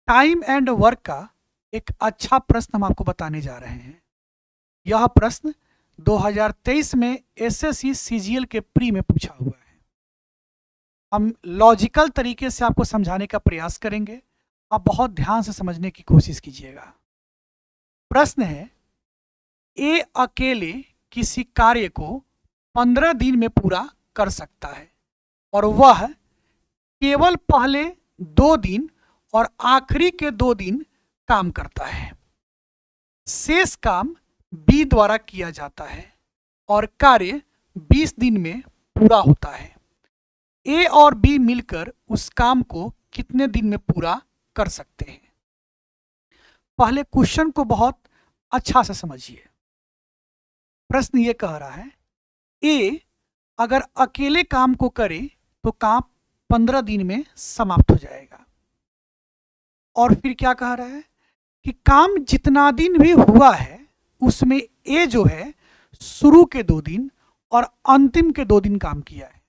Time and work का एक अच्छा प्रश्न हम आपको बताने जा रहे हैं। यह प्रश्न 2023 में एसएससी सीजीएल के प्री में पूछा हुआ है। हम लॉजिकल तरीके से आपको समझाने का प्रयास करेंगे। आप बहुत ध्यान से समझने की कोशिश कीजिएगा। प्रश्न है, ए अकेले किसी कार्य को 15 दिन में पूरा कर सकता है और वह केवल पहले 2 दिन और आखिरी के 2 दिन काम करता है। शेष काम बी द्वारा किया जाता है और कार्य 20 दिन में पूरा होता है। ए और बी मिलकर उस काम को कितने दिन में पूरा कर सकते हैं? पहले क्वेश्चन को बहुत अच्छा से समझिए। प्रश्न ये कह रहा है, ए अगर अकेले काम को करे तो काम 15 दिन में समाप्त हो जाएगा। और फिर क्या कह रहा है कि काम जितना दिन भी हुआ है उसमें ए जो है शुरू के 2 दिन और अंतिम के 2 दिन काम किया है,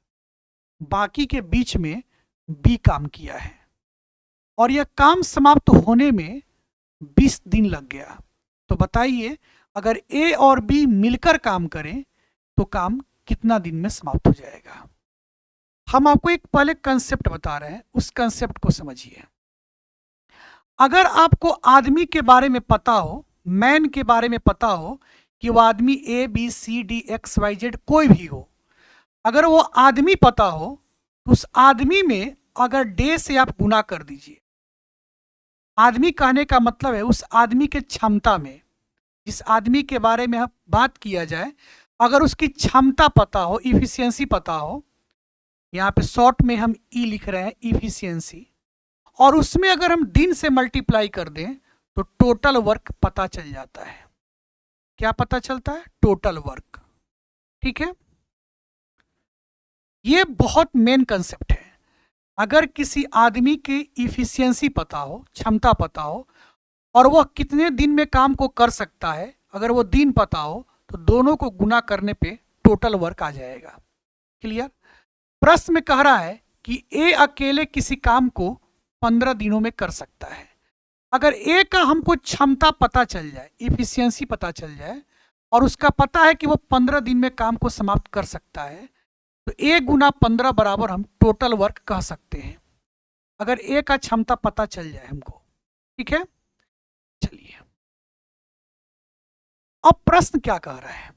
बाकी के बीच में बी काम किया है और यह काम समाप्त होने में 20 दिन लग गया। तो बताइए, अगर ए और बी मिलकर काम करें तो काम कितना दिन में समाप्त हो जाएगा? हम आपको एक पहले कंसेप्ट बता रहे हैं, उस कंसेप्ट को समझिए। अगर आपको आदमी के बारे में पता हो, मैन के बारे में पता हो कि वो आदमी A B C D X Y Z कोई भी हो, अगर वो आदमी पता हो तो उस आदमी में अगर डे से आप गुना कर दीजिए। आदमी कहने का मतलब है उस आदमी के क्षमता में, जिस आदमी के बारे में बात किया जाए, अगर उसकी क्षमता पता हो, इफिशियंसी पता हो, यहाँ पे शॉर्ट में हम ई लिख रहे हैं इफिशियंसी, और उसमें अगर हम दिन से मल्टीप्लाई कर दें तो टोटल वर्क पता चल जाता है। क्या पता चलता है? Total work. ठीक है, ये बहुत मेन कंसेप्ट है। अगर किसी आदमी की इफिशियंसी पता हो, क्षमता पता हो, और वह कितने दिन में काम को कर सकता है, अगर वो दिन पता हो तो दोनों को गुना करने पे टोटल वर्क आ जाएगा। क्लियर? प्रश्न में कह रहा है कि ए अकेले किसी काम को 15 दिनों में कर सकता है। अगर ए का हमको क्षमता पता चल जाए, इफिशियंसी पता चल जाए, और उसका पता है कि वो 15 दिन में काम को समाप्त कर सकता है, तो ए गुना 15 बराबर हम टोटल वर्क कह सकते हैं, अगर ए का क्षमता पता चल जाए हमको। ठीक है, चलिए अब प्रश्न क्या कह रहा है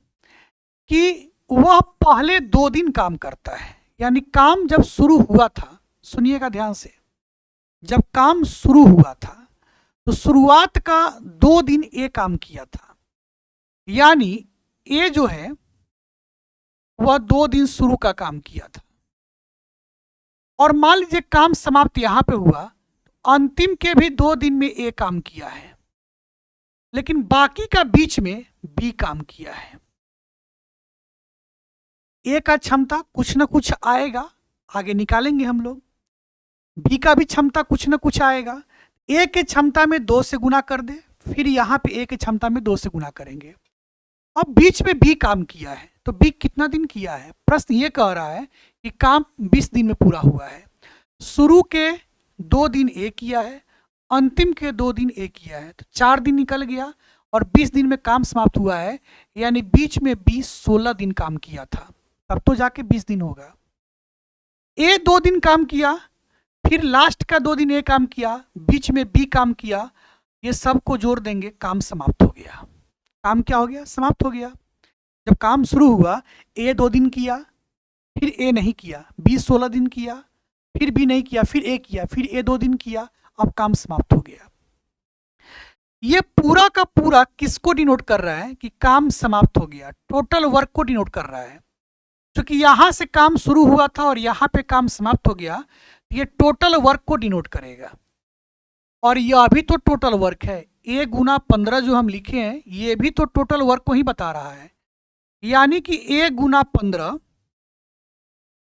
कि वह पहले 2 दिन काम करता है, यानी काम जब शुरू हुआ था, सुनिएगा ध्यान से, जब काम शुरू हुआ था तो शुरुआत का 2 दिन ए काम किया था, यानी ए जो है वह 2 दिन शुरू का काम किया था, और मान लीजिए काम समाप्त यहां पे हुआ, अंतिम के भी 2 दिन में ए काम किया है, लेकिन बाकी का बीच में बी काम किया है। ए का क्षमता कुछ ना कुछ आएगा, आगे निकालेंगे हम लोग। बी का भी क्षमता कुछ ना कुछ आएगा। ए के क्षमता में 2 से गुना कर दे, फिर यहां पे ए के क्षमता में 2 से गुना करेंगे। अब बीच में बी काम किया है, तो बी कितना दिन किया है? प्रश्न ये कह रहा है कि काम 20 दिन में पूरा हुआ है। शुरू के 2 दिन ए किया है, अंतिम के 2 दिन ए किया है, तो 4 दिन निकल गया और 20 दिन में काम समाप्त हुआ है, यानी बीच में बी 16 दिन काम किया था, तब तो जाके 20 दिन होगा। ए 2 दिन काम किया, फिर लास्ट का 2 दिन ए काम किया, बीच में बी काम किया, ये सबको जोड़ देंगे, काम समाप्त हो गया। काम क्या हो गया? समाप्त हो गया। जब काम शुरू हुआ, ए 2 दिन किया, फिर ए नहीं किया, बी 16 दिन किया, फिर बी नहीं किया, फिर ए किया, फिर ए 2 दिन किया, अब काम समाप्त हो गया। ये पूरा का पूरा किसको डिनोट कर रहा है कि काम समाप्त हो गया? टोटल वर्क को डिनोट कर रहा है। क्योंकि यहां से काम शुरू हुआ था और यहां पे काम समाप्त हो गया, ये टोटल वर्क को डिनोट करेगा। और यह भी तो टोटल वर्क है, ए गुना 15 जो हम लिखे हैं, ये भी तो टोटल वर्क को ही बता रहा है। यानी कि ए गुना 15,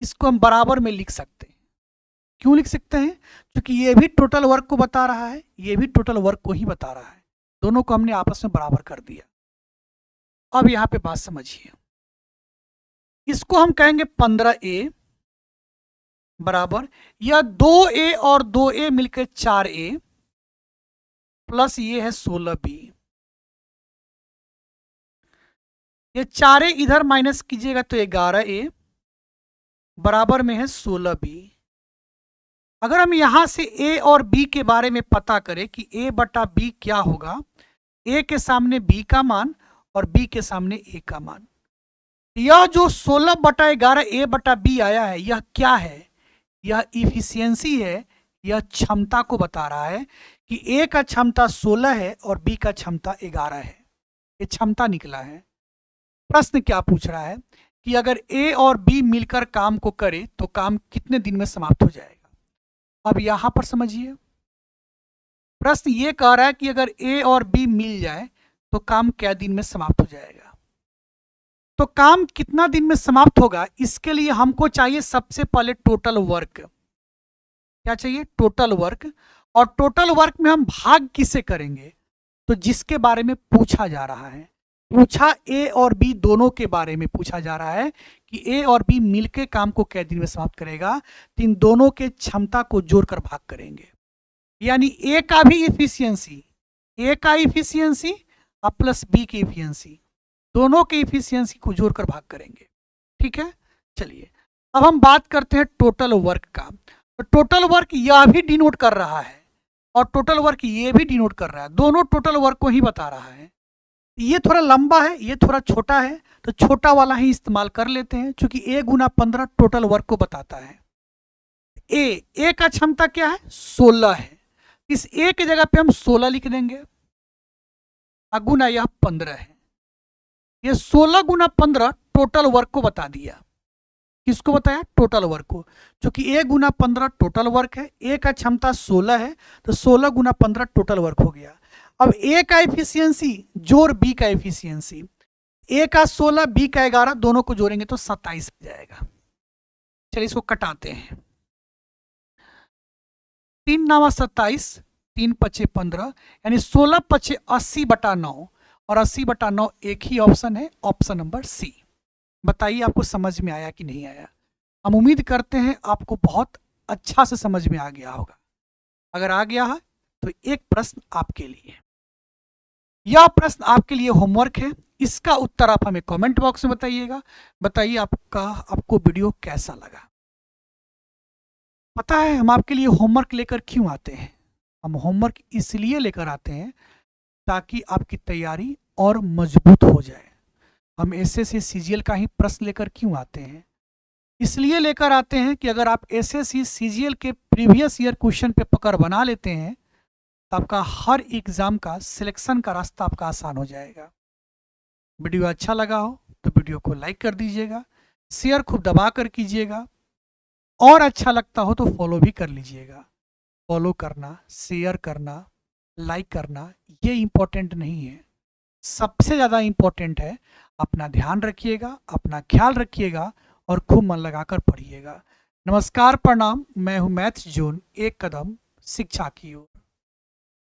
इसको हम बराबर में लिख सकते हैं। क्यों लिख सकते हैं? क्योंकि ये भी टोटल वर्क को बता रहा है, ये भी टोटल वर्क को ही बता रहा है, दोनों को हमने आपस में बराबर कर दिया। अब यहां पे बात समझिए, इसको हम कहेंगे 15A बराबर, या 2A और 2A मिलकर 4A, प्लस ये है 16b। ये चारे इधर माइनस कीजिएगा तो 11a बराबर में है 16b। अगर हम यहां से a और b के बारे में पता करें कि a बटा b क्या होगा, a के सामने b का मान और b के सामने a का मान। यह जो 16 बटा 11 a बटा b आया है, यह क्या है? यह इफिशियंसी है। यह क्षमता को बता रहा है कि a का क्षमता 16 है और b का क्षमता 11 है। ये क्षमता निकला है। प्रश्न क्या पूछ रहा है कि अगर a और b मिलकर काम को करे तो काम कितने दिन में समाप्त हो जाएगा। अब यहां पर समझिए, प्रश्न ये कह रहा है कि अगर a और b मिल जाए तो काम क्या दिन में समाप्त हो जाएगा। तो काम कितना दिन में समाप्त होगा, इसके लिए हमको चाहिए सबसे पहले टोटल वर्क। क्या चाहिए? Total work. और टोटल वर्क में हम भाग किसे करेंगे? तो जिसके बारे में पूछा जा रहा है, पूछा ए और बी दोनों के बारे में पूछा जा रहा है कि ए और बी मिलके काम को कै दिन में समाप्त करेगा, तो इन दोनों के क्षमता को जोड़कर भाग करेंगे। यानी ए का भी इफिशियंसी, ए का इफिशियंसी और प्लस बी की इफिशियंसी, दोनों के इफिशियंसी को जोड़कर भाग करेंगे। ठीक है, चलिए अब हम बात करते हैं टोटल वर्क का। तो टोटल वर्क यह भी डिनोट कर रहा है और टोटल वर्क ये भी डिनोट कर रहा है, दोनों टोटल वर्क को ही बता रहा है। ये थोड़ा लंबा है, ये थोड़ा छोटा है, तो छोटा वाला ही इस्तेमाल कर लेते हैं, क्योंकि a गुना 15 टोटल वर्क को बताता है। ए का क्षमता क्या है? 16 है। इस a की जगह पे हम 16 लिख देंगे, गुना यह 15 है। ये 16 गुना 15 टोटल वर्क को बता दिया। किसको बताया? टोटल वर्क को। क्योंकि a गुना 15 टोटल वर्क है, a का क्षमता 16 है, तो 16 गुना 15 टोटल वर्क हो गया। अब a का एफिशिएंसी जोड़ b का एफिशिएंसी, a का 16 b का 11 दोनों को जोड़ेंगे तो 27 हो जाएगा। चलिए इसको कटाते हैं। 3 9 27, 3 5 15, यानी 16 5 80 बटा 9 और 80 बटा 9 एक ही ऑप्शन है, ऑप्शन नंबर सी। बताइए आपको समझ में आया कि नहीं आया? हम उम्मीद करते हैं आपको बहुत अच्छा से समझ में आ गया होगा। अगर आ गया है तो एक प्रश्न आपके लिए, यह प्रश्न आपके लिए होमवर्क है। इसका उत्तर आप हमें कमेंट बॉक्स में बताइएगा। बताइए आपको वीडियो कैसा लगा। पता है हम आपके लिए होमवर्क लेकर क्यों आते हैं? हम होमवर्क इसलिए लेकर आते हैं ताकि आपकी तैयारी और मजबूत हो जाए। हम एसएससी सीजीएल का ही प्रश्न लेकर क्यों आते हैं? इसलिए लेकर आते हैं कि अगर आप एसएससी सीजीएल के प्रीवियस ईयर क्वेश्चन पे पकड़ बना लेते हैं तो आपका हर एग्जाम का सिलेक्शन का रास्ता आपका आसान हो जाएगा। वीडियो अच्छा लगा हो तो वीडियो को लाइक कर दीजिएगा, शेयर खूब दबा कर कीजिएगा, और अच्छा लगता हो तो फॉलो भी कर लीजिएगा। फॉलो करना, शेयर करना, लाइक करना ये इम्पोर्टेंट नहीं है, सबसे ज़्यादा इम्पोर्टेंट है अपना ध्यान रखिएगा, अपना ख्याल रखिएगा और खूब मन लगाकर पढ़िएगा। नमस्कार, प्रणाम। मैं हूँ मैथ्स जोन, एक कदम शिक्षा की ओर।